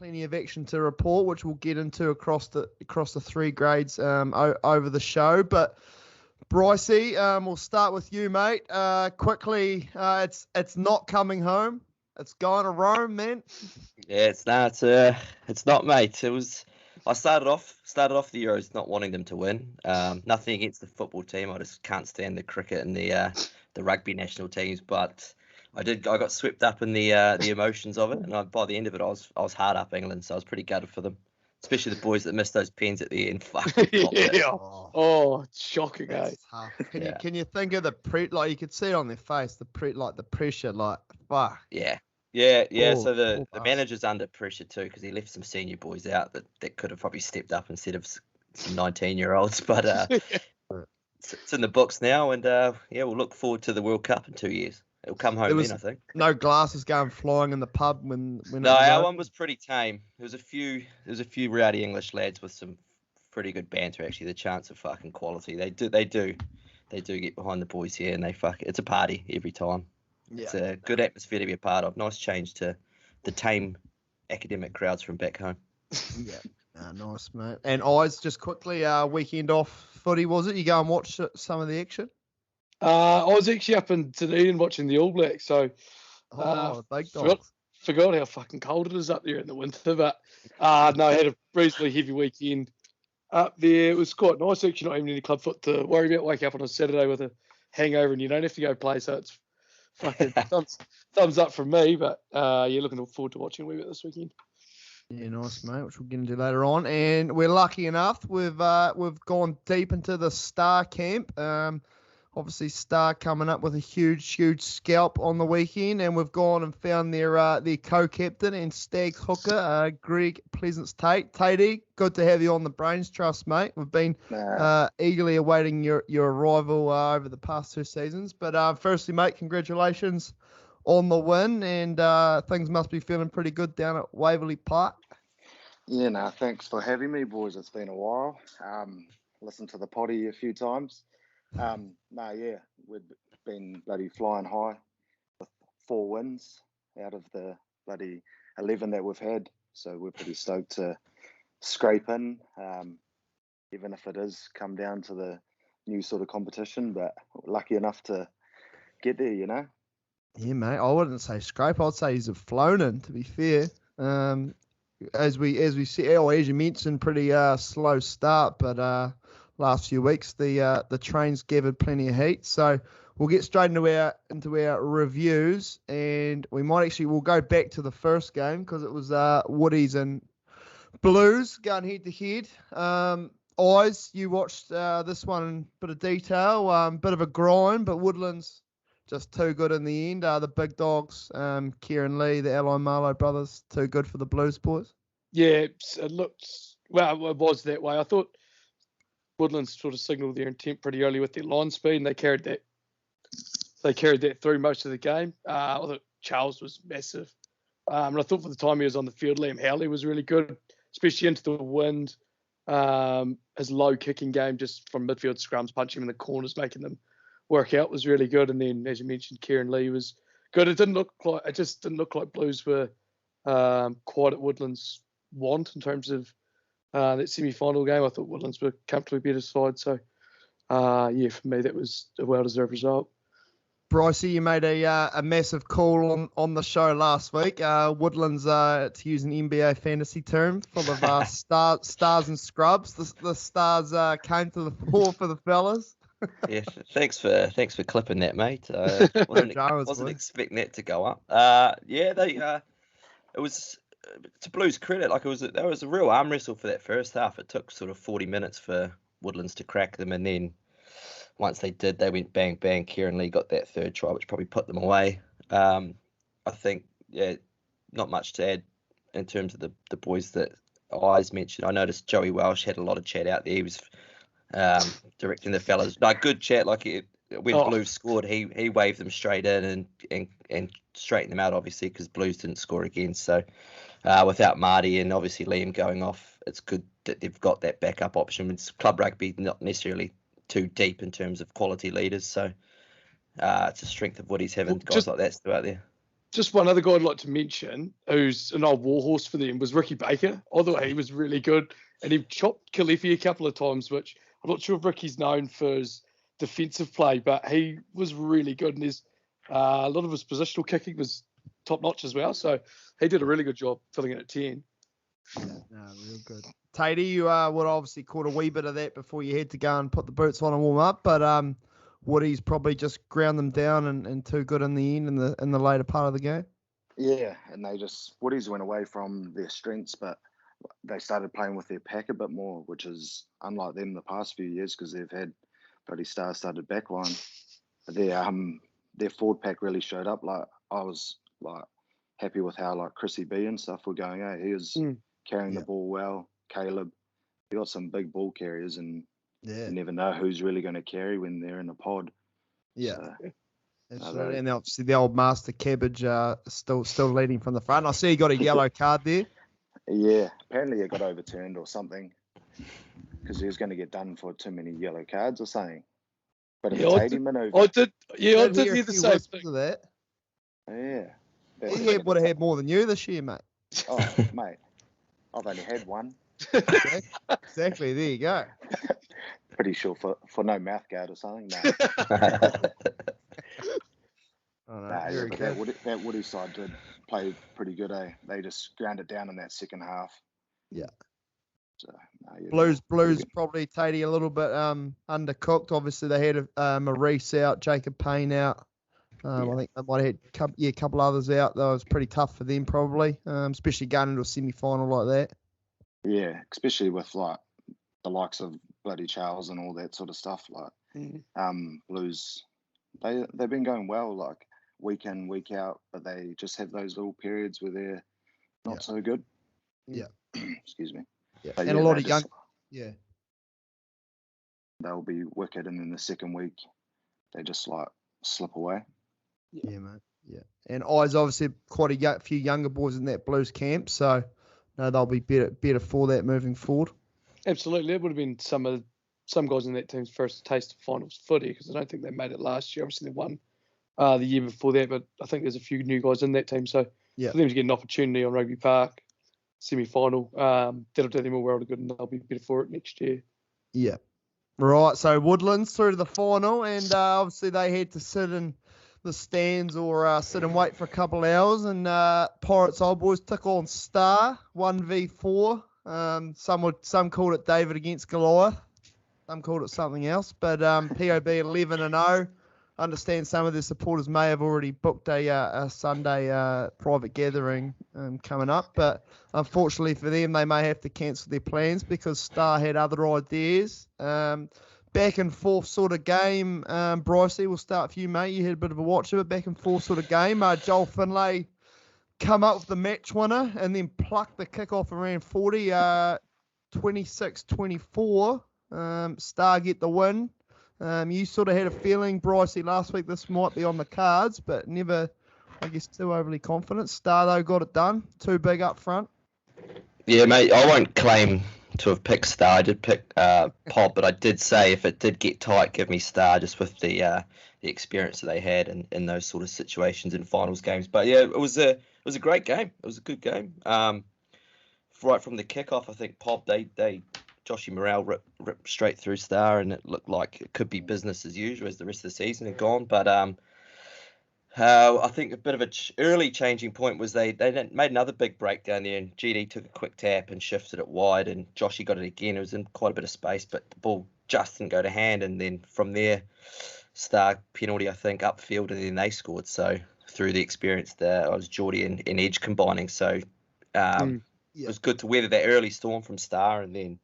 plenty of action to report, which we'll get into across the three grades over the show. But Brycey, we'll start with you, mate. Quickly, it's not coming home. It's going to Rome, man. Yeah, it's not, mate. I started off the Euros not wanting them to win. Nothing against the football team. I just can't stand the cricket and the rugby national teams. But I got swept up in the emotions of it, and by the end of it, I was hard up England. So I was pretty gutted for them, especially the boys that missed those pens at the end. Fucking yeah. Oh, it's shocking, eh? Can you think of you could see it on their face, the pressure, fuck. Yeah. Oh, So the manager's under pressure too, because he left some senior boys out that could have probably stepped up instead of some 19-year-olds. But it's in the books now, and we'll look forward to the World Cup in 2 years. It'll come home then, I think. No glasses going flying in the pub when. No, our one was pretty tame. There was a few rowdy English lads with some pretty good banter. Actually, the chance of fucking quality. They do get behind the boys here, and it's a party every time. Yeah, it's a good atmosphere to be a part of. Nice change to the tame academic crowds from back home. Yeah, nice, mate. And eyes, just quickly, weekend off footy, was it? You go and watch some of the action? I was actually up in Dunedin watching the All Blacks, so big dogs. Forgot how fucking cold it is up there in the winter, but I had a reasonably heavy weekend up there. It was quite nice, actually, not even any club foot to worry about. Wake up on a Saturday with a hangover and you don't have to go play, so it's fucking thumbs up from me, but looking forward to watching a wee bit this weekend. Yeah, nice, mate, which we'll get into later on. And we're lucky enough, we've gone deep into the Star camp. Obviously, Star coming up with a huge scalp on the weekend, and we've gone and found their co-captain and stag hooker, Greg Pleasants-Tate. Tatey, good to have you on the Brains Trust, mate. We've been eagerly awaiting your arrival over the past 2 seasons. But firstly, mate, congratulations on the win, and things must be feeling pretty good down at Waverley Park. Yeah, thanks for having me, boys. It's been a while. Listened to the potty a few times. We've been bloody flying high with 4 wins out of the bloody 11 that we've had. So we're pretty stoked to scrape in, even if it is come down to the new sort of competition. But lucky enough to get there, you know. Yeah, mate. I wouldn't say scrape. I'd say he's flown in. To be fair, as we see, as you mentioned, pretty slow start, but. Last few weeks, the train's gathered plenty of heat, so we'll get straight into our reviews, and we'll go back to the first game because it was Woodies and Blues going head to head. Eyes, you watched this one in a bit of detail, bit of a grind, but Woodlands just too good in the end. The big dogs, Kieran Lee, the Ally Marlowe brothers, too good for the Blues boys. Yeah, it was that way. I thought Woodlands sort of signalled their intent pretty early with their line speed, and they carried that through most of the game. I thought Charles was massive. And I thought for the time he was on the field, Liam Howley was really good, especially into the wind. His low kicking game just from midfield scrums, punching him in the corners, making them work out was really good. And then, as you mentioned, Kieran Lee was good. It just didn't look like Blues were quite at Woodlands' want in terms of that semi-final game. I thought Woodlands were comfortably better side. So, for me, that was a well-deserved result. Brycey, you made a massive call on the show last week. Woodlands, to use an NBA fantasy term, full of stars and scrubs. The stars came to the fore for the fellas. Yeah, thanks for clipping that, mate. Wasn't expecting that to go up. It was to Blues' credit. There was a real arm wrestle for that first half. It took sort of 40 minutes for Woodlands to crack them, and then once they did, they went bang bang. Kieran Lee got that third try, which probably put them away. I think not much to add in terms of the boys that Eyes mentioned. I noticed Joey Welsh had a lot of chat out there. He was directing the fellas. Good chat. When Blues scored, he waved them straight in and straightened them out, obviously, because Blues didn't score again. So without Marty and obviously Liam going off, it's good that they've got that backup option. It's club rugby, not necessarily too deep in terms of quality leaders. So it's a strength of Woody's having guys like that still out there. Just one other guy I'd like to mention, who's an old warhorse for them, was Ricky Baker. I thought he was really good, and he chopped Kalifi a couple of times, which I'm not sure if Ricky's known for his defensive play, but he was really good, and a lot of his positional kicking was top notch as well. So he did a really good job filling it at 10. Yeah, no, real good. Tatey, you would obviously caught a wee bit of that before you had to go and put the boots on and warm up, but Woody's probably just ground them down and too good in the end in the later part of the game. Yeah, and Woodies went away from their strengths, but they started playing with their pack a bit more, which is unlike them the past few years because they've had bloody star-studded backline. But their forward pack really showed up. Like I was like happy with how like Chrissy B and stuff were going. He was carrying the ball well. Caleb, they got some big ball carriers, and you never know who's really going to carry when they're in a pod. Yeah. So, absolutely. And obviously the old Master Cabbage still leading from the front. I see he got a yellow card there. Yeah, apparently it got overturned or something because he was going to get done for too many yellow cards or something. But it's a Tatey maneuver. I did hear the same thing. Of that. Yeah. He would have had more than you this year, mate. Oh, mate. I've only had one. Exactly. There you go. Pretty sure for no mouth guard or something. No. That Woody side did play pretty good, eh? They just ground it down in that second half. Yeah. So, Blues probably Tatey a little bit undercooked. Obviously they had Maurice out, Jacob Payne out. I think they might have had a couple others out. That was pretty tough for them probably, especially going into a semi-final like that. Yeah, especially with like the likes of bloody Charles and all that sort of stuff. Like Blues, they've been going well, like week in, week out, but they just have those little periods where they're not so good. Yeah. Excuse me. Yeah. And a lot of young. Yeah. They'll be wicked, and then the second week they just like slip away. Yeah, mate. Yeah. And I's obviously quite a few younger boys in that Blues camp, so no, they'll be better for that moving forward. Absolutely. It would have been some guys in that team's first taste of finals footy because I don't think they made it last year. Obviously, they won the year before that, but I think there's a few new guys in that team. So for them to get an opportunity on Rugby Park, semi-final, that'll do them all well to good, and they'll be better for it next year. Yeah. Right, so Woodlands through to the final, and obviously they had to sit in the stands or sit and wait for a couple of hours, and Pirates Old Boys took on Star 1v4. Some called it David against Goliath. Some called it something else, but POB 11-0. Understand some of the supporters may have already booked a Sunday private gathering coming up, but unfortunately for them, they may have to cancel their plans because Star had other ideas. Back and forth sort of game. Brycey, we'll start for you, mate. You had a bit of a watch of it. Back and forth sort of game. Joel Finlay come up with the match winner and then plucked the kickoff around 40, 26-24. Star get the win. You sort of had a feeling, Brycey, last week this might be on the cards, but never, I guess, too overly confident. Star, though, got it done. Too big up front. Yeah, mate, I won't claim to have picked Star. I did pick Pod, but I did say if it did get tight, give me Star, just with the experience that they had in those sort of situations in finals games. But yeah, it was a great game. It was a good game. Right from the kickoff, I think Pod they Joshy Morrell ripped straight through Star, and it looked like it could be business as usual as the rest of the season had gone. But I think a bit of an early changing point was they made another big breakdown there, and GD took a quick tap and shifted it wide, and Joshy got it again. It was in quite a bit of space, but the ball just didn't go to hand, and then from there, Star penalty, I think, upfield, and then they scored. So through the experience there, I was Geordie and Edge combining. So it was good to weather that early storm from Star, and then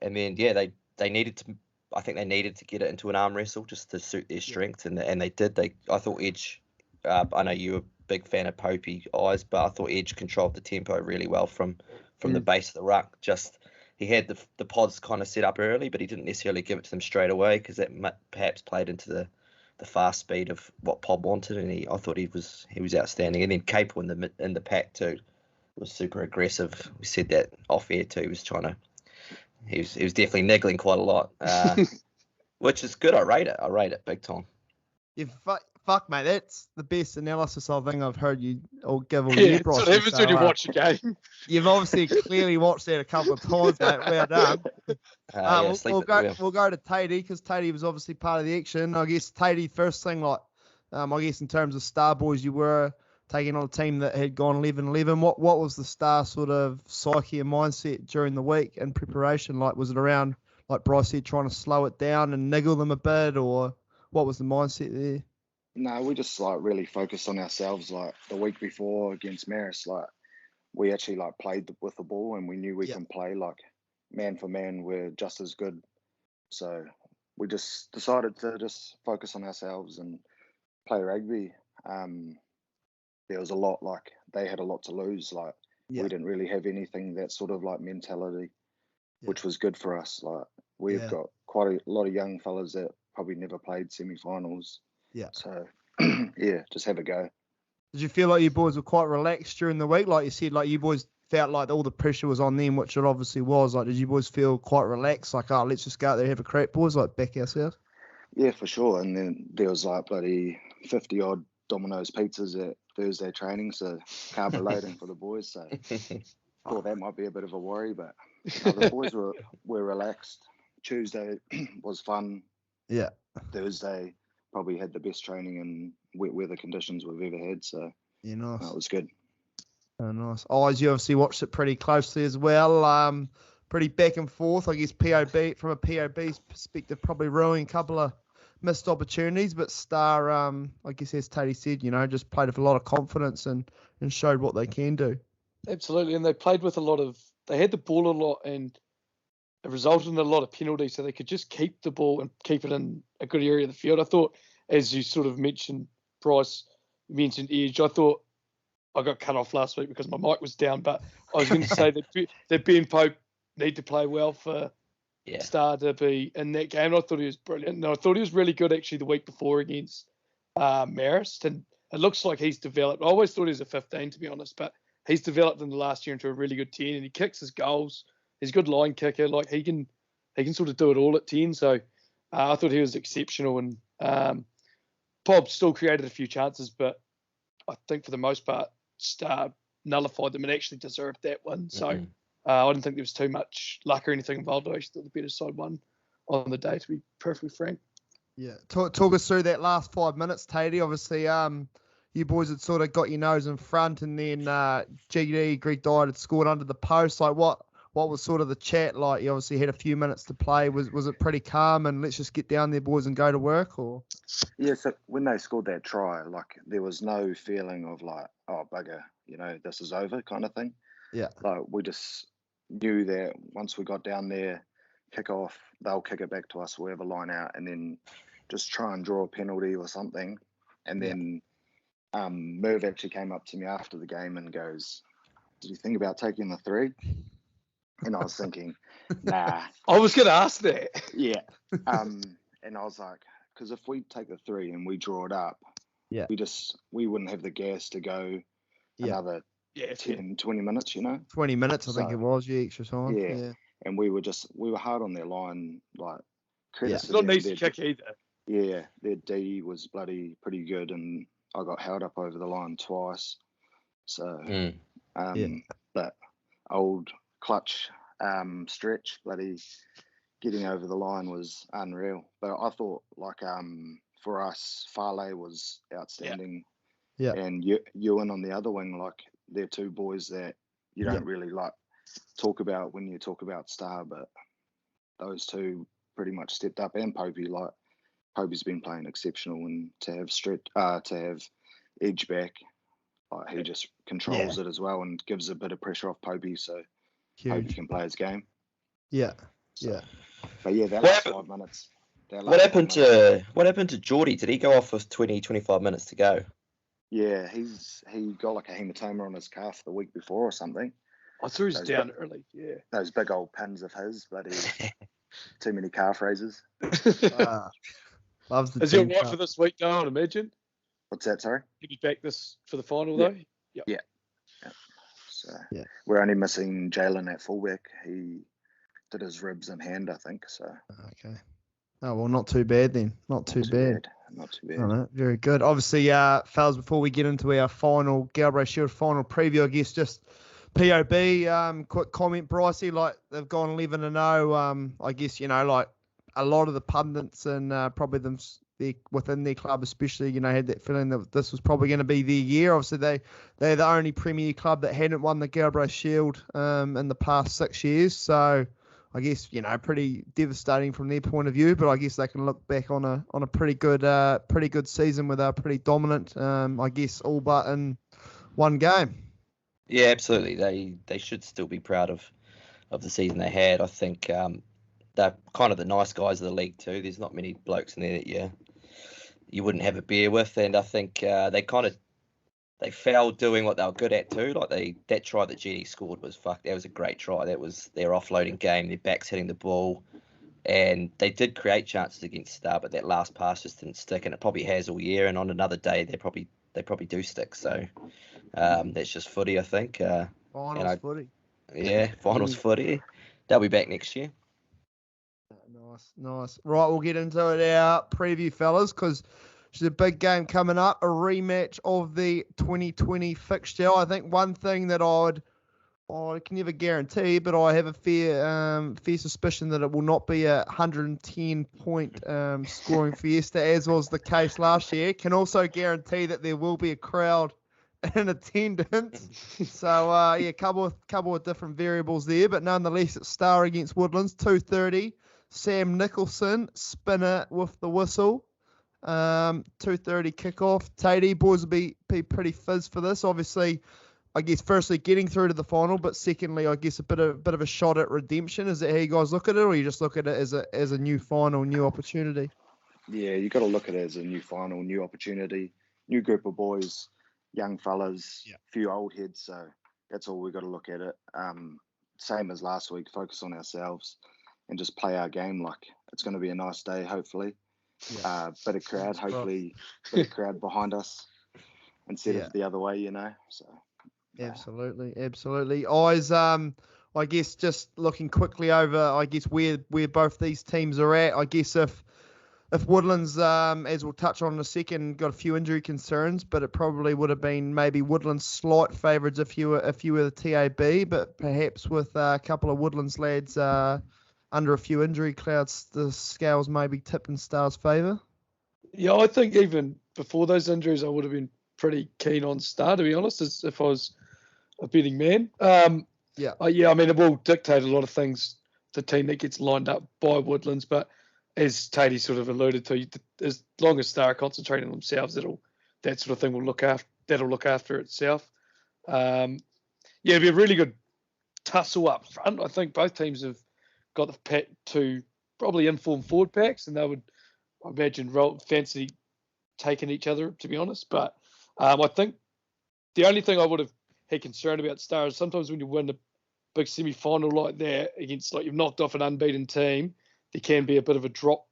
they needed to. I think they needed to get it into an arm wrestle just to suit their strength, and they did. I thought Edge. I know you were a big fan of Popey Eyes, but I thought Edge controlled the tempo really well from the base of the ruck. Just he had the pods kind of set up early, but he didn't necessarily give it to them straight away because that perhaps played into the fast speed of what Pod wanted, and I thought he was outstanding. And then Capel in the pack too was super aggressive. We said that off air too. He was trying to. He was definitely niggling quite a lot, which is good. I rate it big time. Yeah, fuck, mate, that's the best analysis I think I've heard you all give all Yeah, year, that's Bryce. what happens when you watch a game. You've obviously clearly watched that a couple of times, mate. Well done. Yeah, We'll go to Tatey because Tatey was obviously part of the action. I guess Tatey, first thing, like, I guess in terms of Star Boys, you were taking on a team that had gone 11-11. What was the Star sort of psyche and mindset during the week in preparation? Like, was it around, like Bryce said, trying to slow it down and niggle them a bit, or what was the mindset there? No, we just like really focused on ourselves. Like the week before against Marist, like we actually like played with the ball and we knew we can play like man for man. We're just as good. So we just decided to just focus on ourselves and play rugby. There was a lot, like they had a lot to lose. Like we didn't really have anything that sort of like mentality, which was good for us. Like we've got quite a lot of young fellas that probably never played semi-finals. Yeah. So just have a go. Did you feel like you boys were quite relaxed during the week? Like you said, like you boys felt like all the pressure was on them, which it obviously was. Like, did you boys feel quite relaxed? Like, oh, let's just go out there and have a crack, boys, like back ourselves? Yeah, for sure. And then there was like bloody 50 odd Domino's pizzas at Thursday training, so carb loading for the boys. So thought that might be a bit of a worry, but no, the boys were relaxed. Tuesday was fun. Yeah. Thursday probably had the best training and wet weather conditions we've ever had. So yeah, nice. No, it was good. Oh, nice. Oh, as you obviously watched it pretty closely as well. Pretty back and forth. I guess POB, from a POB perspective, probably ruining a couple of missed opportunities, but Star, I guess as Tatey said, just played with a lot of confidence and showed what they can do. Absolutely, and they played with they had the ball a lot, and it resulted in a lot of penalties, so they could just keep the ball and keep it in a good area of the field. I thought, as you sort of mentioned, Bryce, mentioned edge, I thought I got cut off last week because my mic was down, but I was going to say that Ben Pope need to play well for Star to be in that game. I thought he was brilliant. And I thought he was really good actually the week before against Marist, and it looks like he's developed. I always thought he was a 15, to be honest, but he's developed in the last year into a really good 10, and he kicks his goals. He's a good line kicker. Like he can sort of do it all at 10. So I thought he was exceptional, and Bob still created a few chances, but I think for the most part, Star nullified them and actually deserved that one. So I didn't think there was too much luck or anything involved. I actually thought the better side won on the day, to be perfectly frank. Yeah. Talk us through that last 5 minutes, Tatey. Obviously, you boys had sort of got your nose in front, and then GD, Greg Dyer, had scored under the post. Like, what was sort of the chat like? You obviously had a few minutes to play. Was it pretty calm and let's just get down there, boys, and go to work? Or yeah, so when they scored that try, like there was no feeling of like, oh bugger, this is over kind of thing. Yeah. Like we just knew that once we got down there, kick off, they'll kick it back to us, we'll have a line out, and then just try and draw a penalty or something. And then Merv actually came up to me after the game and goes, "Did you think about taking the 3?" And I was thinking, nah. I was going to ask that. Yeah. And I was like, because if we take the 3 and we draw it up, we wouldn't have the gas to go another 10, 20 minutes, 20 minutes, I think it was, extra time. Yeah. And we were hard on their line, like, it's not an easy kick either. Yeah, their D was pretty good, and I got held up over the line twice. So, but old clutch stretch, getting over the line was unreal. But I thought, for us, Farley was outstanding. Yeah. And Ewan on the other wing, they're two boys that you don't really talk about when you talk about Star, but those two pretty much stepped up. And Popey, Popey's been playing exceptional, and to have edge back, he just controls it as well and gives a bit of pressure off Popey, so Popey can play his game. Yeah, But yeah, that last 5 minutes. What happened to Geordie? Did he go off with 20, 25 minutes to go? Yeah, he got a hematoma on his calf the week before or something. I threw his down early. Yeah, those big old pins of his, too many calf raises. Loves the Is he all right for this week, though, I'd imagine? What's that, sorry? He'll be back for the final, though? Yep. Yeah. So we're only missing Jalen at fullback. He did his ribs and hand, I think. So okay. Oh well, not too bad then. Not too bad. not too bad. All right, very good. Obviously, fellas, before we get into our final Galbraith Shield final preview, I guess just POB, quick comment, Brycey, like they've gone 11-0. I guess, like a lot of the pundits and probably them within their club especially, had that feeling that this was probably going to be their year. Obviously, they're the only Premier club that hadn't won the Galbraith Shield in the past 6 years. So I guess, pretty devastating from their point of view, but I guess they can look back on a pretty good season with a pretty dominant, I guess, all but in one game. Yeah, absolutely. They should still be proud of the season they had. I think they're kind of the nice guys of the league too. There's not many blokes in there that you wouldn't have a beer with, and I think they failed doing what they were good at too. Like that try that GD scored that was a great try. That was their offloading game, their backs hitting the ball, and they did create chances against Star, but that last pass just didn't stick, and it probably has all year. And on another day, they probably do stick. So that's just footy, I think. Finals footy. Yeah, finals footy. They'll be back next year. Nice. Right, we'll get into it, our preview, fellas, because there's a big game coming up, a rematch of the 2020 fixture. I think one thing that I can never guarantee, but I have a fair suspicion that it will not be a 110-point scoring fiesta, as was the case last year. Can also guarantee that there will be a crowd in attendance. So, a couple of different variables there, but nonetheless, it's Star against Woodlands, 2:30. Sam Nicholson, spinner with the whistle. 2:30 kickoff. Tatey, boys will be pretty fizz for this. Obviously, I guess firstly getting through to the final, but secondly, I guess a bit of a shot at redemption. Is that how you guys look at it, or you just look at it as a new final, new opportunity? Yeah, you got to look at it as a new final, new opportunity, new group of boys, young fellas, few old heads. So that's all we got to look at it. Same as last week, focus on ourselves and just play our game. Like it's going to be a nice day, hopefully. Bit of crowd, hopefully, bit of crowd behind us instead of the other way, So. Absolutely. I guess just looking quickly over, I guess where both these teams are at. I guess if Woodlands, as we'll touch on in a second, got a few injury concerns, but it probably would have been maybe Woodlands slight favourites if you were the TAB, but perhaps with a couple of Woodlands lads under a few injury clouds, the scales may be tipped in Star's favour. Yeah, I think even before those injuries, I would have been pretty keen on Star, to be honest, as if I was a betting man. I mean, it will dictate a lot of things, the team that gets lined up by Woodlands, but as Tatey sort of alluded to, as long as Star are concentrating on themselves, that sort of thing will look after itself. It'll be a really good tussle up front. I think both teams have got the pack to probably informed forward packs, and they would, I imagine, fancy taking each other, to be honest. But I think the only thing I would have had concern about Star is sometimes when you win a big semi-final like that against, like, you've knocked off an unbeaten team, there can be a bit of a drop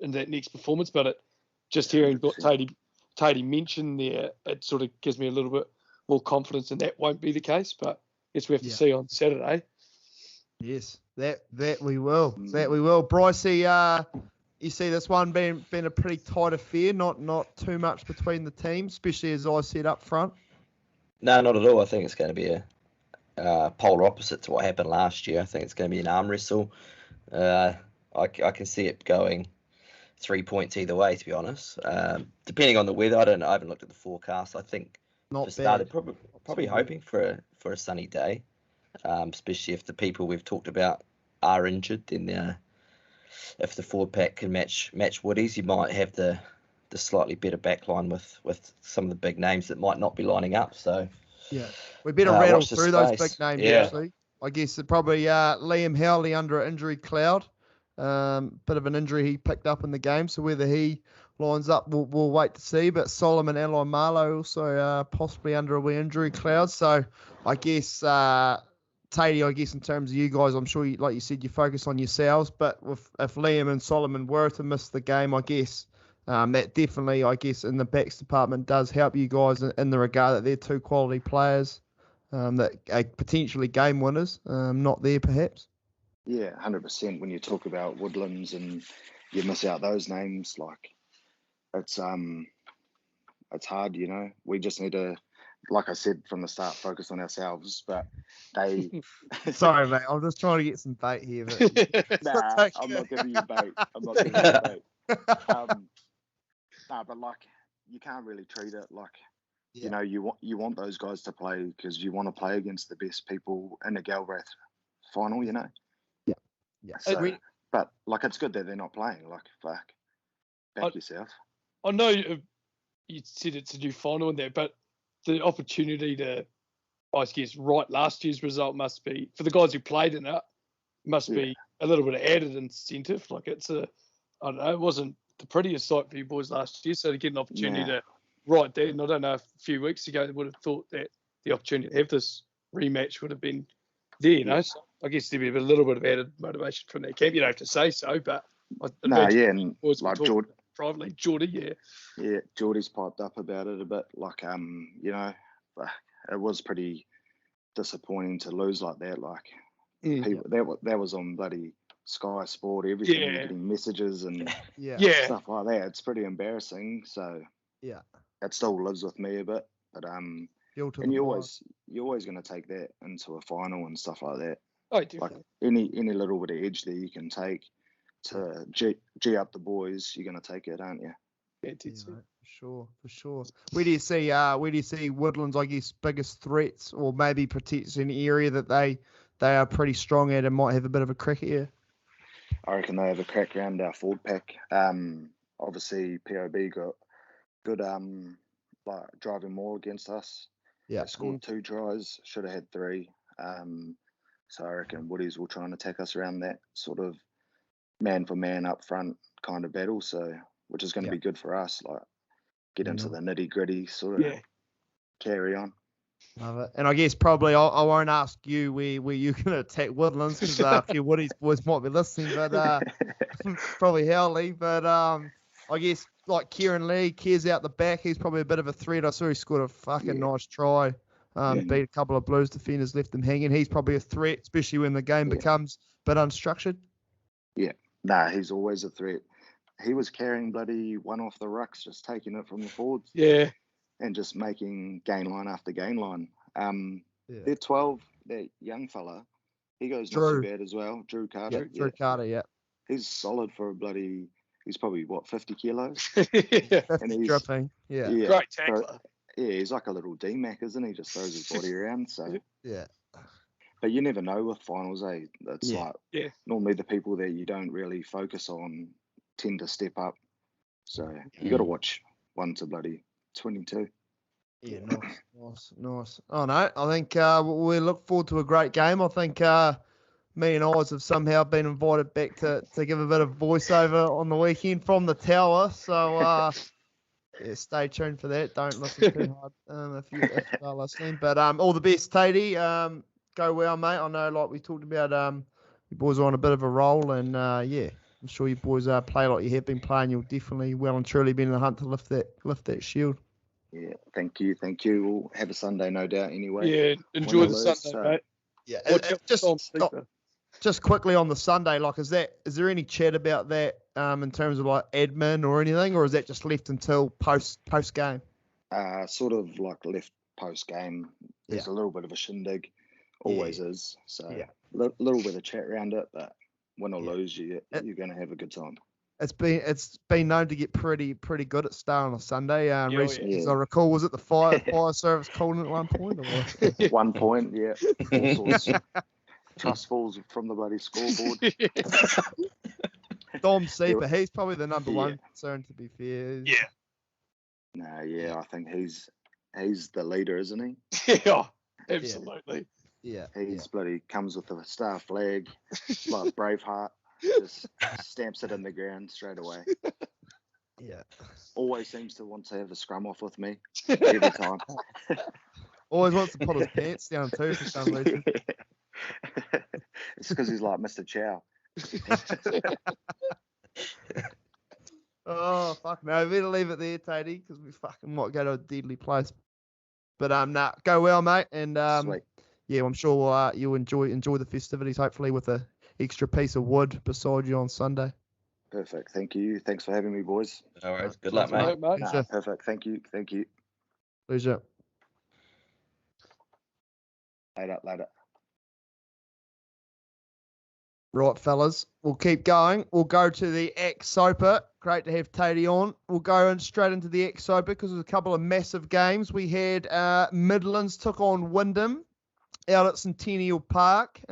in that next performance. But just hearing what Tatey mentioned there, it sort of gives me a little bit more confidence, and that won't be the case. But I guess we have to see on Saturday. Yes, that we will. That we will. Brycey, you see this one being a pretty tight affair, not too much between the teams, especially as I said up front. No, not at all. I think it's going to be a polar opposite to what happened last year. I think it's going to be an arm wrestle. I can see it going 3 points either way, to be honest. Depending on the weather, I don't know. I haven't looked at the forecast. I think not bad. Probably hoping for a sunny day, especially if the people we've talked about are injured. Then if the forward pack can match Woodies, you might have the slightly better backline with some of the big names that might not be lining up. So we better rattle through those big names. Actually, I guess it probably Liam Howley under an injury cloud. Bit of an injury he picked up in the game, so whether he lines up, we'll wait to see. But Solomon Alai Marlow also possibly under a wee injury cloud. So I guess Tatey, I guess in terms of you guys, I'm sure, like you said, you focus on yourselves. But if Liam and Solomon were to miss the game, I guess that definitely, I guess, in the backs department does help you guys in the regard that they're two quality players that are potentially game winners, not there perhaps. Yeah, 100%. When you talk about Woodlands and you miss out those names, like it's hard, We just need to, like I said from the start, focus on ourselves. But they, Sorry, mate. I'm just trying to get some bait here. But nah, I'm not giving you bait. I'm not giving you bait. Nah, but like you can't really treat it like you want those guys to play because you want to play against the best people in the Galbraith final. Yeah. So, but like it's good that they're not playing. Like fuck, back yourself. I know you said it's a new final in there, but the opportunity to, I guess, write last year's result must be, for the guys who played in it, must be a little bit of added incentive. Like I don't know, it wasn't the prettiest sight for you boys last year, so to get an opportunity to write that, and I don't know if a few weeks ago they would have thought that the opportunity to have this rematch would have been there, So I guess there'd be a little bit of added motivation from that camp. You don't have to say so, but and boys like privately, Geordie, Yeah, Geordie's piped up about it a bit. Like, it was pretty disappointing to lose like that. Like, people that was on bloody Sky Sport, everything. You're getting messages and stuff like that. It's pretty embarrassing. So it still lives with me a bit. But and you're always going to take that into a final and stuff like that. Oh, definitely. Like any little bit of edge that you can take to G up the boys, you're going to take it, aren't you? Yeah, for sure. Where do you see Woodlands, I guess, biggest threats, or maybe protects an area that they are pretty strong at and might have a bit of a crack at you? I reckon they have a crack around our forward pack. Obviously POB got good like driving more against us. Yeah. They scored 2 tries, should have had 3. So I reckon Woodies will try and attack us around that sort of man for man up front kind of battle, so which is going to be good for us, like get into the nitty gritty sort of carry on. Love it. And I guess probably I won't ask you where you can attack Woodlands because a few Woodies boys might be listening, but probably Howley. But I guess like Kieran Lee, Keir's out the back. He's probably a bit of a threat. I saw he scored a fucking nice try. Beat a couple of Blues defenders, left them hanging. He's probably a threat, especially when the game becomes a bit unstructured. Yeah. Nah, he's always a threat. He was carrying bloody one off the rucks, just taking it from the forwards. Yeah. And just making gain line after gain line. They're 12, that young fella, he goes not too bad as well. Drew Carter. Yeah, Drew Carter, He's solid for a bloody, he's probably, 50 kilos? And he's dripping. Yeah. Great tackler. He's like a little D-Mac, isn't he? Just throws his body around, so. Yeah. But you never know with finals, eh? It's normally the people that you don't really focus on tend to step up. So you got to watch 1 to bloody 22. Yeah, nice. Oh no, I think we look forward to a great game. I think me and Oz have somehow been invited back to give a bit of voiceover on the weekend from the tower. So stay tuned for that. Don't listen too hard if you are listening. But all the best, Tatey. Go well, mate. I know, like we talked about, you boys are on a bit of a roll, and I'm sure you boys play like you have been playing. You'll definitely well and truly be in the hunt to lift that shield. Yeah, thank you. We'll have a Sunday, no doubt. Anyway. Yeah, enjoy the Sunday, mate. Yeah, just quickly on the Sunday, like, is there any chat about that in terms of like admin or anything, or is that just left until post game? Sort of like left post game. There's a little bit of a shindig. Always is. So little bit of chat around it, but win or lose, you're going to have a good time. It's been known to get pretty good at Star on a Sunday. Recently, as I recall, was it the fire service calling at one point? Or? 1 point, yeah. All sorts. Trust falls from the bloody scoreboard. Dom Soper, he's probably the number one concern, to be fair. Yeah. No, I think he's the leader, isn't he? Yeah, absolutely. Yeah. He's bloody comes with a star flag, like Braveheart, just stamps it in the ground straight away. Yeah. Always seems to want to have a scrum off with me every time. Always wants to put his pants down too for some reason. It's because he's like Mr. Chow. Oh, fuck no. Better leave it there, Tatey, because we fucking might go to a deadly place. But go well, mate. And Sweet. Yeah, I'm sure you'll enjoy the festivities, hopefully with a extra piece of wood beside you on Sunday. Perfect. Thank you. Thanks for having me, boys. All right. Good luck, mate. Nah, perfect. Thank you. Pleasure. Later. Right, fellas, we'll keep going. We'll go to the ex-Soper. Great to have Tatey on. We'll go in straight into the ex-Soper because there's a couple of massive games. We had Midlands took on Wyndham out at Centennial Park.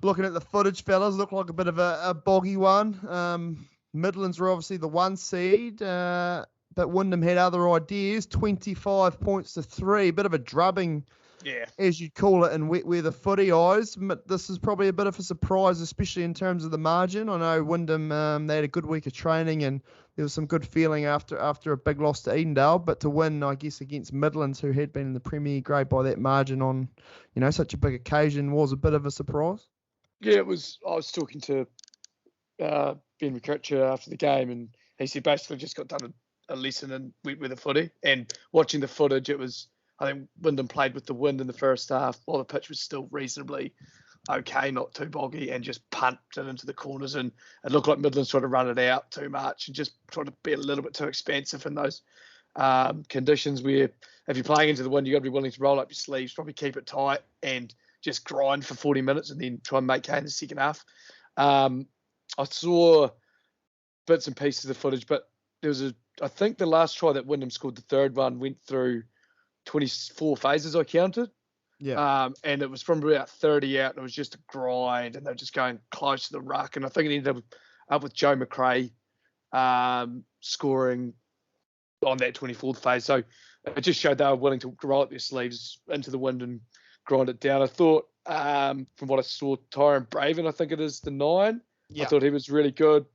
Looking at the footage, fellas, looked like a bit of a boggy one. Midlands were obviously the 1 seed, but Wyndham had other ideas. 25 points to 3, bit of a drubbing. Yeah. As you'd call it in wet weather footy eyes. This is probably a bit of a surprise, especially in terms of the margin. I know Wyndham, they had a good week of training and there was some good feeling after a big loss to Edendale, but to win, I guess, against Midlands, who had been in the Premier grade by that margin on, such a big occasion, was a bit of a surprise. Yeah, it was. I was talking to Ben McCritcher after the game, and he said basically just got done a lesson in wet weather footy, and watching the footage, it was, I think Wyndham played with the wind in the first half while the pitch was still reasonably okay, not too boggy, and just pumped it into the corners. And it looked like Midlands tried to run it out too much and just tried to be a little bit too expansive in those conditions where if you're playing into the wind, you've got to be willing to roll up your sleeves, probably keep it tight and just grind for 40 minutes and then try and make hay in the second half. I saw bits and pieces of the footage, but there was I think the last try that Wyndham scored, the third one, went through 24 phases I counted. Yeah. And it was from about 30 out, and it was just a grind, and they were just going close to the ruck. And I think it ended up with Joe McRae scoring on that 24th phase. So it just showed they were willing to roll up their sleeves into the wind and grind it down. I thought, from what I saw, Tyrone Braven, I think it is, the 9. Yeah. I thought he was really good.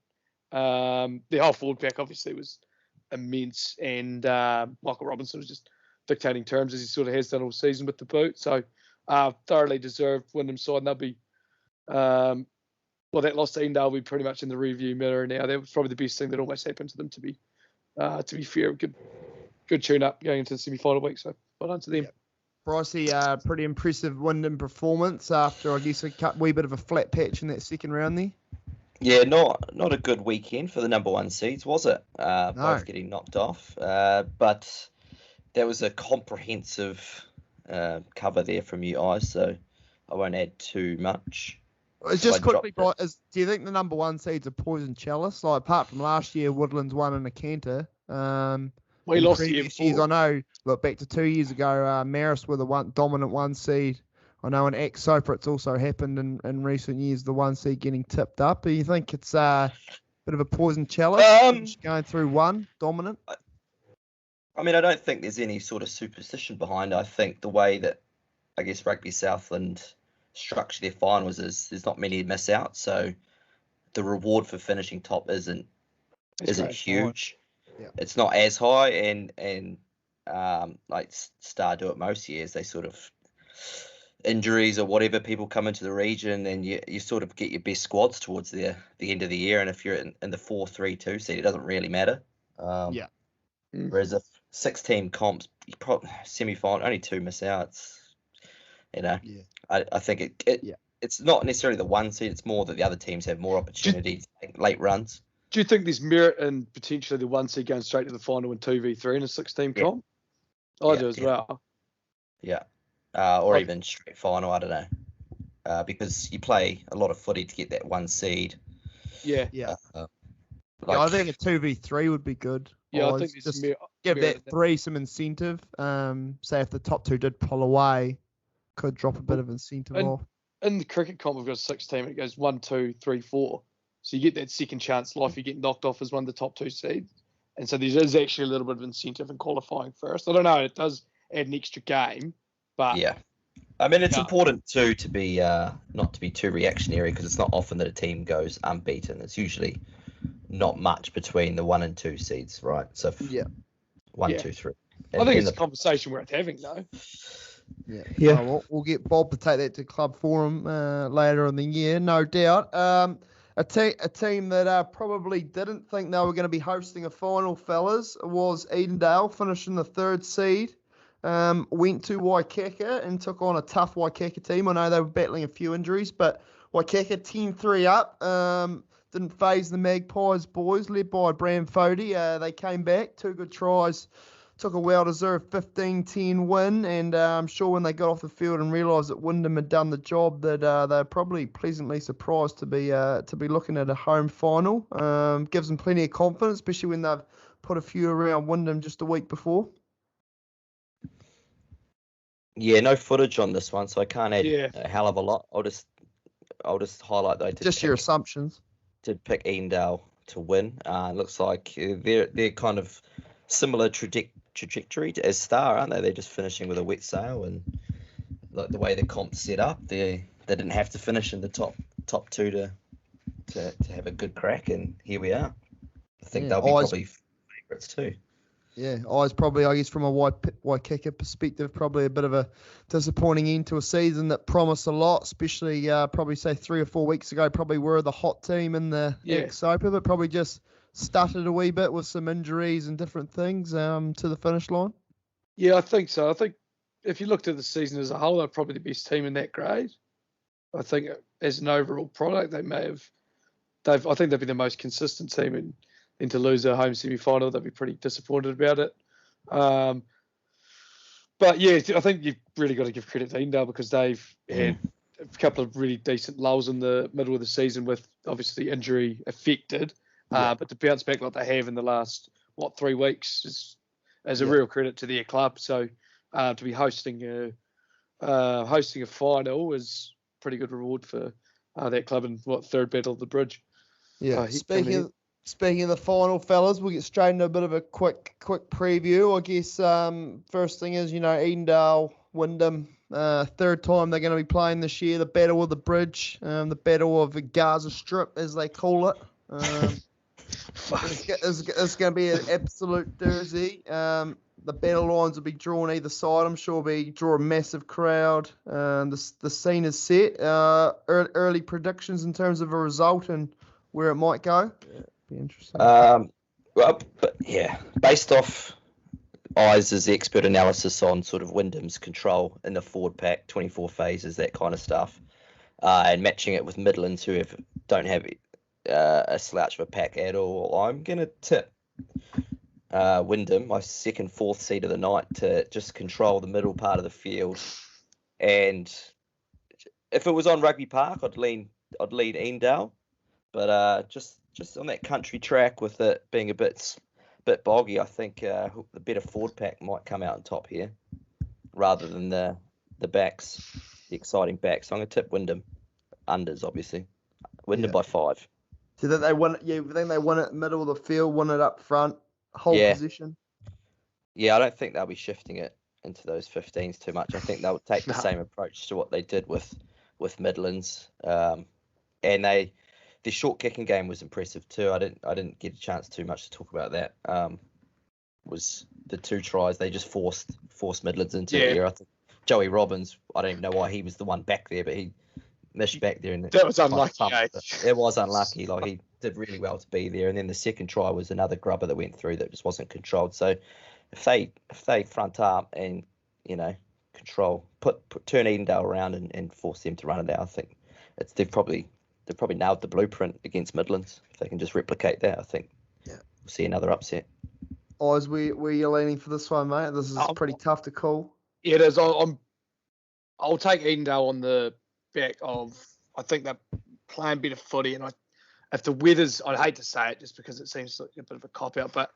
The whole forward pack obviously was immense, and Michael Robinson was just dictating terms as he sort of has done all season with the boot. So thoroughly deserved Wyndham side, and they'll be that loss to Edendale will be pretty much in the review mirror now. That was probably the best thing that almost happened to them, to be fair. Good tune up going into the semi-final week, so well done to them. Yep. Brycey, pretty impressive Wyndham performance after, I guess, a wee bit of a flat patch in that second round there. Yeah, not a good weekend for the number 1 seeds, was it? No. Both getting knocked off. But that was a comprehensive cover there from you guys, so I won't add too much. It's just quickly, do you think the number 1 seed's a poison chalice? Like, apart from last year, Woodlands won in a canter. We lost the year before. I know, look, back to 2 years ago, Marist were the dominant 1 seed. I know in ex-Soper it's also happened in recent years, the 1 seed getting tipped up. Do you think it's a bit of a poison chalice going through 1 dominant? I mean, I don't think there's any sort of superstition behind it. I think the way that, I guess, Rugby Southland structure their finals is there's not many miss out, so the reward for finishing top isn't huge. Yeah. It's not as high, and like Star do it most years, they sort of injuries or whatever, people come into the region and you sort of get your best squads towards the end of the year, and if you're in the 4-3-2 seed, it doesn't really matter. Yeah. Whereas if 6-team comps, you probably semi-final, only 2 miss outs. Yeah. I think it's not necessarily the 1 seed. It's more that the other teams have more opportunity to take late runs. Do you think there's merit in potentially the 1 seed going straight to the final in 2v3 in a 6-team comp? I do as well. Yeah. Or even straight final, I don't know. Because you play a lot of footy to get that 1 seed. Yeah. I think a 2v3 would be good. Yeah, I think there's give that 3 some incentive. Say if the top 2 did pull away, could drop a bit of incentive off. In the cricket comp, we've got a 6 team, and it goes 1, 2, 3, 4. So you get that second chance life. You get knocked off as one of the top 2 seeds. And so there is actually a little bit of incentive in qualifying first. I don't know. It does add an extra game. But yeah. I mean, it's important too to be not to be too reactionary, because it's not often that a team goes unbeaten. It's usually not much between the 1 and 2 seeds, right? So 1, 2, 3. I think it's a conversation worth having, though. Yeah. We'll get Bob to take that to club forum later in the year, no doubt. A team that probably didn't think they were going to be hosting a final, fellas, was Edendale, finishing the 3rd seed. Went to Waikaka and took on a tough Waikaka team. I know they were battling a few injuries, but Waikaka 10-3 up. didn't phase the Magpies boys, led by Bram Fody. They came back, 2 good tries, took a well-deserved 15-10 win, and I'm sure when they got off the field and realised that Wyndham had done the job, that they're probably pleasantly surprised to be looking at a home final. Gives them plenty of confidence, especially when they've put a few around Wyndham just a week before. Yeah, no footage on this one, so I can't add Yeah. a hell of a lot. I'll just highlight that I did Just your assumptions. did pick Endale to win. Looks like they're kind of similar trajectory as Star, aren't they? They're just finishing with a wet sail, and like the way the comp's set up, they didn't have to finish in the top 2 to have a good crack, and here we are. I think they'll be probably favourites too. Yeah, I guess from a Waikato perspective, probably a bit of a disappointing end to a season that promised a lot, especially probably say 3 or 4 weeks ago, probably were the hot team in the Soper, but probably just stuttered a wee bit with some injuries and different things to the finish line. Yeah, I think so. I think if you looked at the season as a whole, they're probably the best team in that grade. I think as an overall product, I think they'd be the most consistent team, and to lose a home semi-final, they'd be pretty disappointed about it. But yeah, I think you've really got to give credit to Endale because they've had a couple of really decent lulls in the middle of the season with obviously injury affected. But to bounce back like they have in the last 3 weeks is a real credit to their club. So to be hosting a final is pretty good reward for that club in third battle of the bridge. Yeah. Speaking of the final, fellas, we'll get straight into a bit of a quick preview. I guess first thing is, Edendale, Wyndham, third time they're going to be playing this year, the Battle of the Bridge, the Battle of the Gaza Strip, as they call it. It's going to be an absolute doozy. The battle lines will be drawn either side. I'm sure draw a massive crowd. The scene is set. Early predictions in terms of a result and where it might go. Yeah, be interesting. Based off Eyes' expert analysis on sort of Wyndham's control in the forward pack, 24 phases, that kind of stuff, and matching it with Midlands, who don't have a slouch of a pack at all, I'm going to tip Wyndham, my second, fourth seed of the night, to just control the middle part of the field. And if it was on Rugby Park, I'd lean Endale, but just on that country track with it being a bit boggy, I think the better forward pack might come out on top here, rather than the backs, the exciting backs. So I'm going to tip Wyndham unders, obviously. Wyndham by 5. Do you think they win it? Yeah, you think they win it middle of the field, win it up front, hold position? Yeah, I don't think they'll be shifting it into those 15s too much. I think they'll take the same approach to what they did with Midlands. And their short kicking game was impressive too. I didn't get a chance too much to talk about that. Was the 2 tries they just forced Midlands into the air. I think Joey Robbins, I don't even know why he was the one back there, but he missed back there. And that was unlucky. It was unlucky. Like, he did really well to be there. And then the second try was another grubber that went through that just wasn't controlled. So if they front up and control, turn Edendale around and force them to run it out, I think they've probably nailed the blueprint against Midlands. If they can just replicate that, I think we'll see another upset. Oz, where you leaning for this one, mate? This is pretty tough to call. Yeah, it is. I'll take Edendale on the back of, I think they're playing better footy, and if the weather's, I'd hate to say it just because it seems like a bit of a cop out, but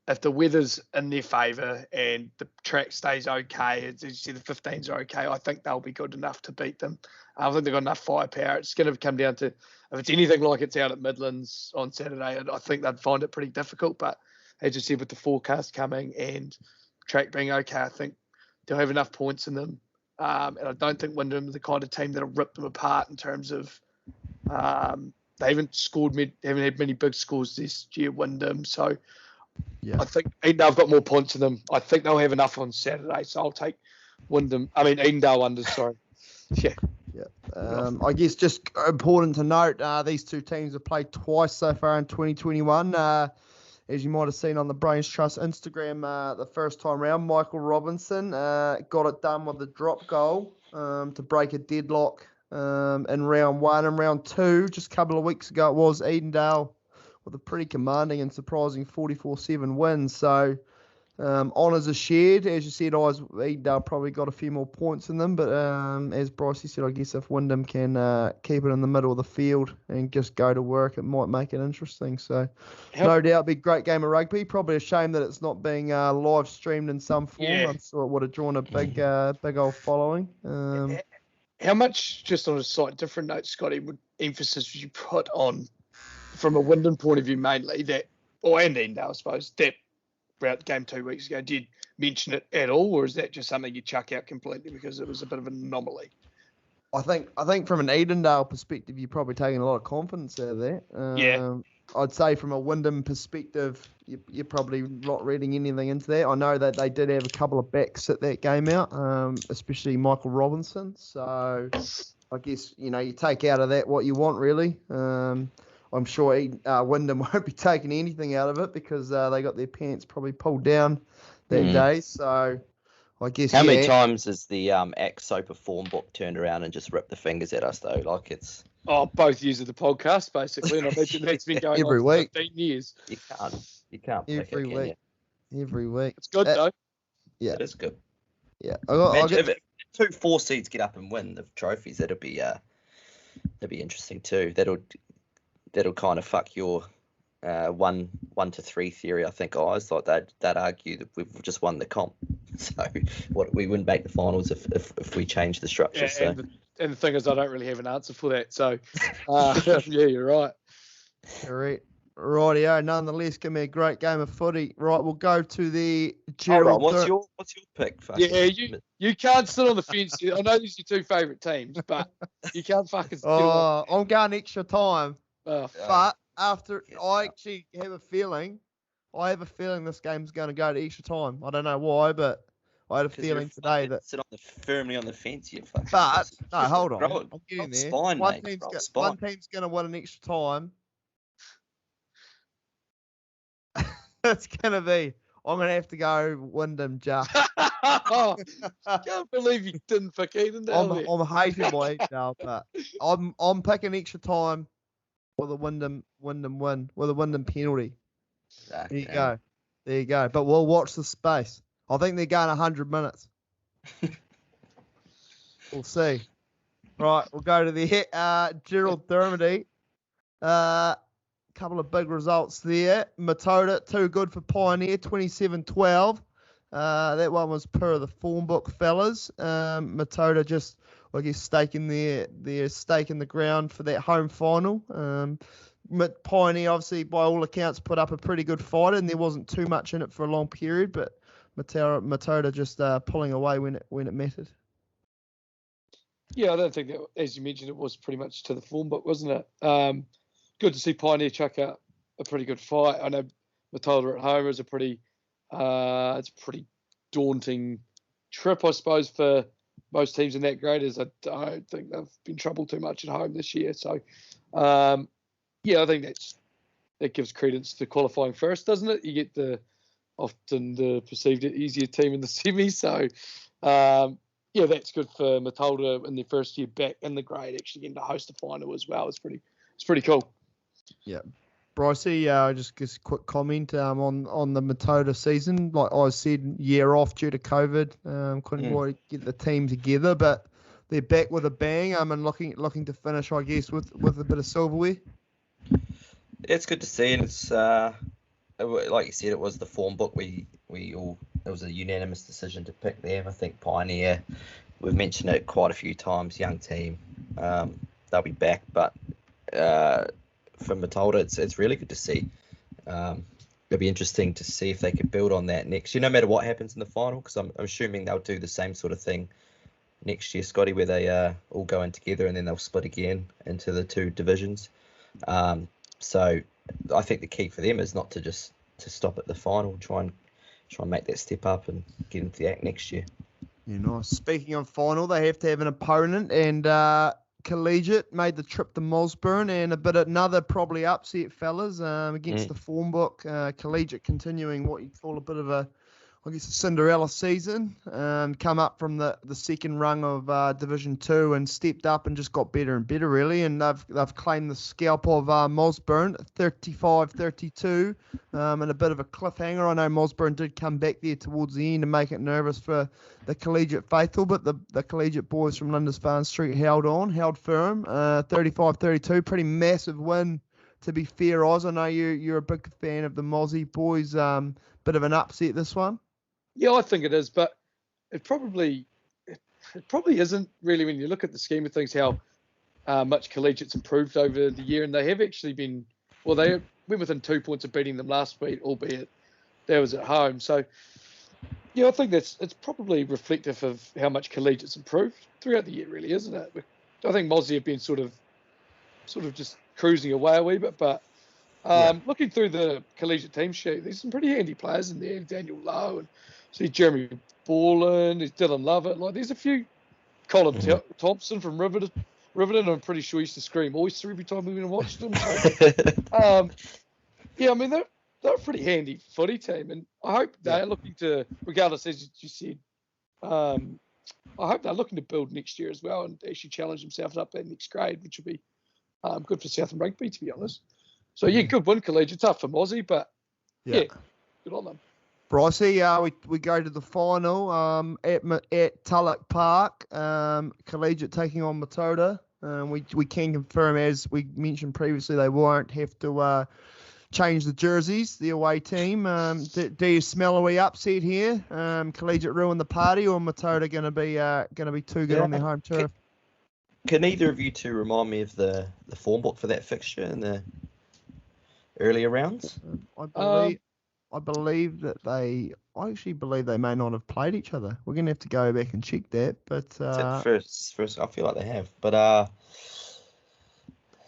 if the weather's in their favour and the track stays okay, as you see the 15s are okay, I think they'll be good enough to beat them. I think they've got enough firepower. It's going to come down to, if it's anything like it's out at Midlands on Saturday, I think they'd find it pretty difficult. But as you said, with the forecast coming and track being okay, I think they'll have enough points in them. And I don't think Wyndham are the kind of team that'll rip them apart in terms of they haven't had many big scores this year, Wyndham. So I think Edendale got more points than them. I think they'll have enough on Saturday. So I'll take Edendale under, sorry. Yeah. I guess just important to note, these two teams have played twice so far in 2021. As you might have seen on the Brains Trust Instagram, the first time round, Michael Robinson got it done with a drop goal to break a deadlock in round 1. And round 2, just a couple of weeks ago, it was Edendale with a pretty commanding and surprising 44-7 win. So honours are shared. As you said, Edendale probably got a few more points than them. But as Bryce said, I guess if Wyndham can keep it in the middle of the field and just go to work, it might make it interesting. So no doubt be a great game of rugby. Probably a shame that it's not being live streamed in some form. Yeah. I'm sure it would have drawn a big old following. How much, just on a slight different note, Scotty, emphasis would you put on, from a Wyndham point of view mainly, and Edendale, I suppose, that throughout the game 2 weeks ago, did mention it at all, or is that just something you chuck out completely because it was a bit of an anomaly? I think from an Edendale perspective, you're probably taking a lot of confidence out of that. Yeah. I'd say from a Wyndham perspective, you're probably not reading anything into that. I know that they did have a couple of backs sit that game out, especially Michael Robinson. So I guess, you take out of that what you want, really. I'm sure Wyndham won't be taking anything out of it because they got their pants probably pulled down that day. So I guess. How many times has the Soper form book turned around and just ripped the fingers at us though? Like it's. Oh, both years of the podcast basically, and I imagine that's been going every on week. For 15 years. You can't pick every it, week. Every week. It's good though. Yeah, it is good. Yeah, if 2 4 seeds get up and win the trophies, that'll be interesting too. That'll kind of fuck your 1 to 3 theory. I think guys like they'd argue that we've just won the comp, so we wouldn't make the finals if we change the structure. Yeah, and the thing is, I don't really have an answer for that. So, yeah, you're right. Correct. Rightio. Nonetheless, give me a great game of footy. Right, we'll go to the Gerald. What's your pick? Yeah, you can't sit on the fence. I know these are your 2 favourite teams, but you can't fucking. I'm going extra time. But after Yes, I actually have a feeling this game's going to go to extra time. I don't know why, but I had a feeling today that sit firmly on the fence. You fucking. But no, hold on. Bro, I'm getting there. Spine, One mate. team's going to win an extra time. It's going to be. I'm going to have to go Wyndham Just. I can't believe you didn't pick Edendale. I'm hating my Edendale, but I'm picking extra time with a Wyndham win with a Wyndham penalty. Exactly. There you go. But we'll watch the space. I think they're going 100 minutes. We'll see. Right, we'll go to the Gerald Dermody. Couple of big results there. Matoda, too good for Pioneer, 27-12. That one was per the form book, fellas. Matoda just, I guess, staking their stake in the ground for that home final. Pioneer, obviously, by all accounts, put up a pretty good fight, and there wasn't too much in it for a long period, but Matoda just pulling away when it mattered. Yeah, I don't think that, as you mentioned, it was pretty much to the form book, wasn't it? Good to see Pioneer chuck out a pretty good fight. I know Matilda at home is it's a pretty daunting trip, I suppose, for most teams in that grade. As I don't think they've been troubled too much at home this year. So, yeah, I think that gives credence to qualifying first, doesn't it? You get often the perceived easier team in the semi. So, yeah, that's good for Matilda in their first year back in the grade, actually getting to host a final as well. It's pretty cool. Yeah. Brycey, just a quick comment on the Matoda season. Like I said, year off due to COVID, couldn't quite get the team together, but they're back with a bang. And looking to finish, I guess, with a bit of silverware. It's good to see, and it's like you said, it was the form book. It was a unanimous decision to pick them. I think Pioneer, we've mentioned it quite a few times. Young team, they'll be back, but. For Matilda, it's really good to see. It'll be interesting to see if they can build on that next year, no matter what happens in the final, because I'm assuming they'll do the same sort of thing next year, Scotty, where they all go in together and then they'll split again into the 2 divisions. So I think the key for them is not to stop at the final, try and make that step up and get into the act next year. Yeah, nice. Speaking of final, they have to have an opponent, and Collegiate made the trip to Mosburn, and another probably upset, fellas, against the form book. Collegiate continuing what you'd call a bit of a I guess, a Cinderella season. Come up from the second rung of Division 2 and stepped up and just got better and better, really. And they've claimed the scalp of Mosburn, 35-32, and a bit of a cliffhanger. I know Mosburn did come back there towards the end and make it nervous for the collegiate faithful, but the collegiate boys from Lindisfarne Street held firm, 35-32, pretty massive win. To be fair, Oz, I know you're a big fan of the Mozzie boys. Bit of an upset, this one. Yeah, I think it is, but it probably isn't really when you look at the scheme of things how much collegiates improved over the year, and they have actually been. Well, they went within 2 points of beating them last week, albeit that was at home. So, yeah, I think it's probably reflective of how much collegiates improved throughout the year, really, isn't it? I think Mozzie have been sort of just cruising away a wee bit, but looking through the collegiate team sheet, there's some pretty handy players in there. Daniel Lowe, and see Jeremy Borland, there's Dylan Lovett. Like, there's a few. Colin Thompson from Riverton. I'm pretty sure he used to scream oyster every time we went and watched them. So, yeah, I mean they're a pretty handy footy team, and I hope they're looking to, regardless as you said, I hope they're looking to build next year as well and actually challenge themselves up in next grade, which would be good for Southern Rugby, to be honest. So, yeah, good win, collegiate. Tough for Mozzie, but, yeah, good on them. Brycey, we go to the final at Tulloch Park, collegiate taking on Matoda. We can confirm, as we mentioned previously, they won't have to change the jerseys, the away team. Do you smell a wee upset here? Collegiate ruin the party, or Matoda going to be too good on their home turf? Can either of you two remind me of the form book for that fixture in the earlier rounds? I actually believe they may not have played each other. We're going to have to go back and check that. But first, I feel like they have. But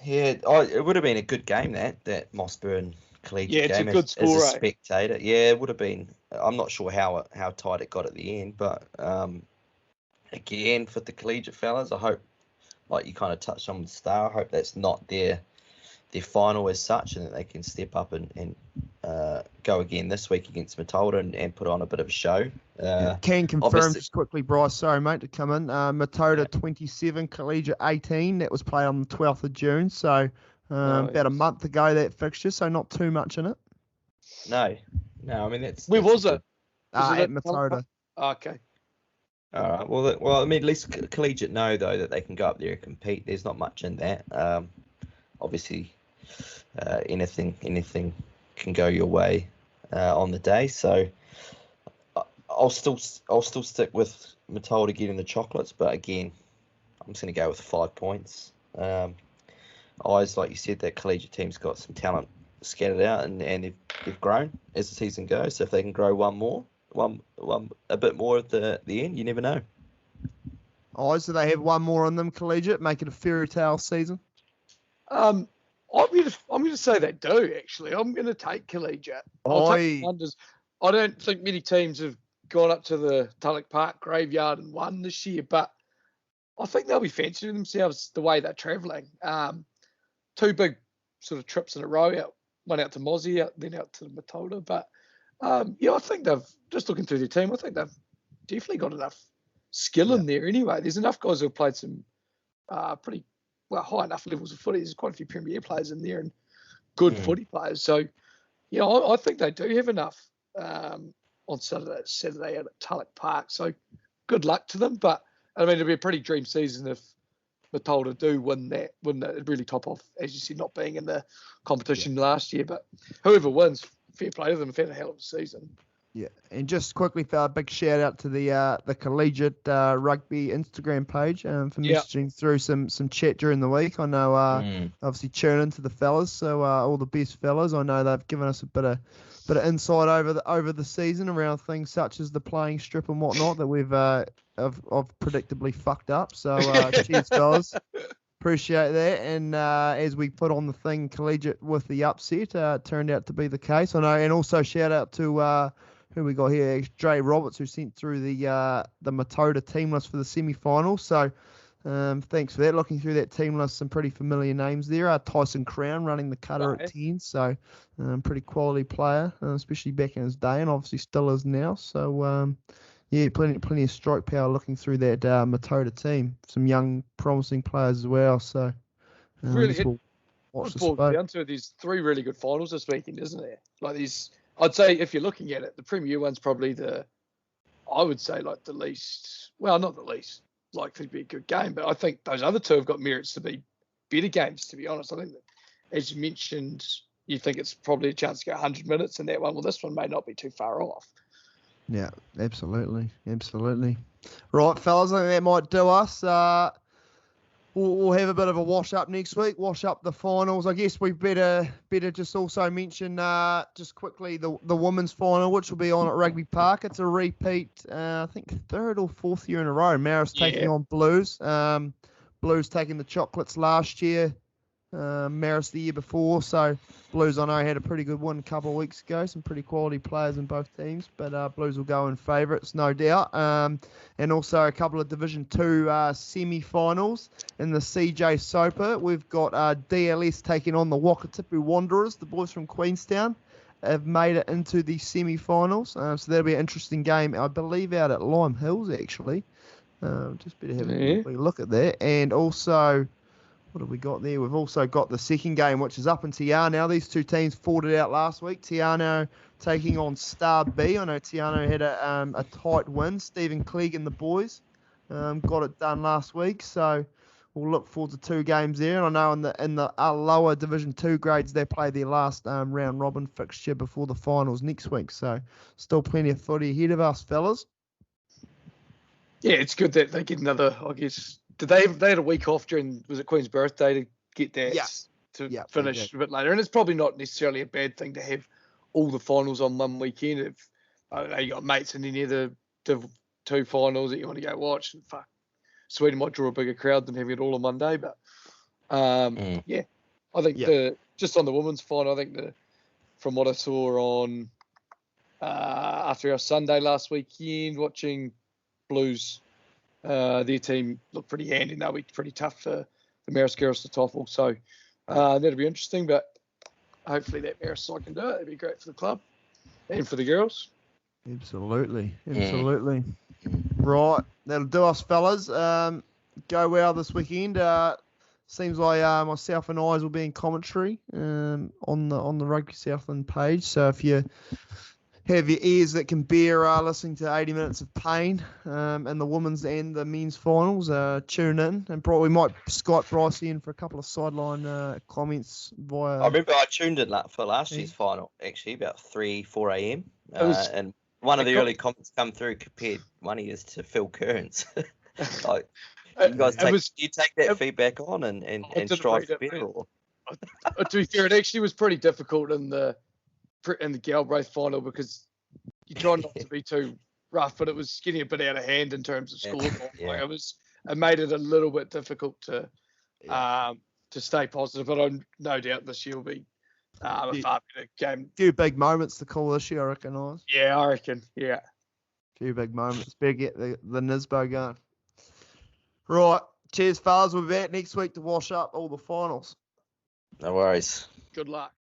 it would have been a good game that Mossburn collegiate game. It's a good score, as a spectator. Yeah, it would have been. I'm not sure how tight it got at the end, but again, for the collegiate fellas, I hope, like you kind of touched on with Star, I hope that's not their final as such, and that they can step up and go again this week against Matilda and put on a bit of a show. Can confirm just quickly, Bryce, sorry mate to come in, Matilda 27, Collegiate 18, that was played on the 12th of June, so about a month ago, that fixture, so not too much in it. No, I mean that's... Where was it? At Matilda. Okay. All right, well, I mean, at least Collegiate know, though, that they can go up there and compete. There's not much in that. Obviously, anything can go your way on the day. So I'll still stick with Matilda getting the chocolates, but again, I'm just going to go with 5 points. Eyes, like you said, that collegiate team's got some talent scattered out, and they've grown as the season goes. So if they can grow a bit more at the end, you never know. Eyes, do they have one more on them, collegiate? Make it a fairy tale season? I'm going to say they do, actually. I'm going to take collegiate. I don't think many teams have gone up to the Tulloch Park graveyard and won this year, but I think they'll be fancying themselves the way they're travelling. 2 big sort of trips in a row, one out to Mozzie, then out to Matilda. But, I think they've, just looking through their team, I think they've definitely got enough skill in there anyway. There's enough guys who have played some pretty high enough levels of footy. There's quite a few Premier players in there and good footy players. So, I think they do have enough on Saturday out at Tulloch Park. So, good luck to them. But, I mean, it'll be a pretty dream season if Matilda do win that, really top off, as you said, not being in the competition last year. But whoever wins, fair play to them. They've had a hell of a season. Yeah, and just quickly, a big shout out to the collegiate rugby Instagram page for messaging through some chat during the week. I know obviously tune into the fellas, so all the best fellas. I know they've given us a bit of insight over the season around things such as the playing strip and whatnot that we've I've predictably fucked up. So cheers, guys. Appreciate that. And as we put on the thing, collegiate with the upset turned out to be the case. I know, and also shout out to who we got here, Dre Roberts, who sent through the Matilda team list for the semi-final. So Thanks for that. Looking through that team list, some pretty familiar names there. Tyson Crown running the cutter at 10, so pretty quality player, especially back in his day, and obviously still is now. So yeah, plenty of strike power looking through that Matoda team. Some young, promising players as well. So Really hit we'll watch the football space. down to these 3 really good finals this weekend, isn't there? Like these, I'd say if you're looking at it, the Premier one's probably I would say like the least. Well, not the least likely to be a good game, but I think those other 2 have got merits to be better games. To be honest, I think that, as you mentioned, you think it's probably a chance to go 100 minutes, and that one, well, this one may not be too far off. Yeah, absolutely. Right, fellas, I think that might do us. We'll have a bit of a wash up next week. Wash up the finals. I guess we better just also mention just quickly the women's final, which will be on at Rugby Park. It's a repeat. I think 3rd or 4th year in a row. Marist taking on Blues. Blues taking the Chocolates last year. Marist the year before. So Blues, I know, had a pretty good one a couple of weeks ago. Some pretty quality players in both teams, but Blues will go in favourites, no doubt. And also a couple of Division 2 semi-finals in the CJ Soper. We've got DLS taking on the Wakatipu Wanderers. The boys from Queenstown have made it into the semi-finals. So that'll be an interesting game, I believe, out at Lime Hills, actually. Just better have a look at that. And also, what have we got there? We've also got the second game, which is up in Tiano. These 2 teams fought it out last week. Tiano taking on Star B. I know Tiano had a tight win. Stephen Clegg and the boys got it done last week. So we'll look forward to 2 games there. And I know in the lower Division 2 grades, they play their last round robin fixture before the finals next week. So still plenty of footy ahead of us, fellas. Yeah, it's good that they get another, I guess. They had a week off during, was it Queen's birthday, to get that finish a bit later. And it's probably not necessarily a bad thing to have all the finals on one weekend. If I don't know, you got mates in any of the 2 finals that you want to go watch. Fuck, Sweden might draw a bigger crowd than having it all on one day. But yeah, I think just on the women's final, I think from what I saw on after our Sunday last weekend, watching Blues. Their team looked pretty handy. They'll be pretty tough for the Marist girls to topple. So that'll be interesting. But hopefully that Marist side can do it. It'd be great for the club and for the girls. Absolutely. Right, that'll do us, fellas. Go well this weekend. Seems like myself and Eyes will be in commentary on the Rugby Southland page. So if you have your ears that can bear listening to 80 minutes of pain in the women's and the men's finals, tune in. And probably might Skype Bryce in for a couple of sideline comments via... I remember I tuned in for last year's final, actually, about 4 a.m. And one of the early comments come through compared one of yours to Phil Kearns. Like, you guys take that feedback on and strive for better? Or? To be fair, it actually was pretty difficult in the Galbraith final because you try not to be too rough, but it was getting a bit out of hand in terms of scoreboard. Like it made it a little bit difficult to stay positive. But I'm no doubt this year will be a far better game. A few big moments to call this year, I reckon. Yeah, I reckon. Yeah, a few big moments. Better get the Nisbo going. Right, cheers, fellas. We'll be back next week to wash up all the finals. No worries. Good luck.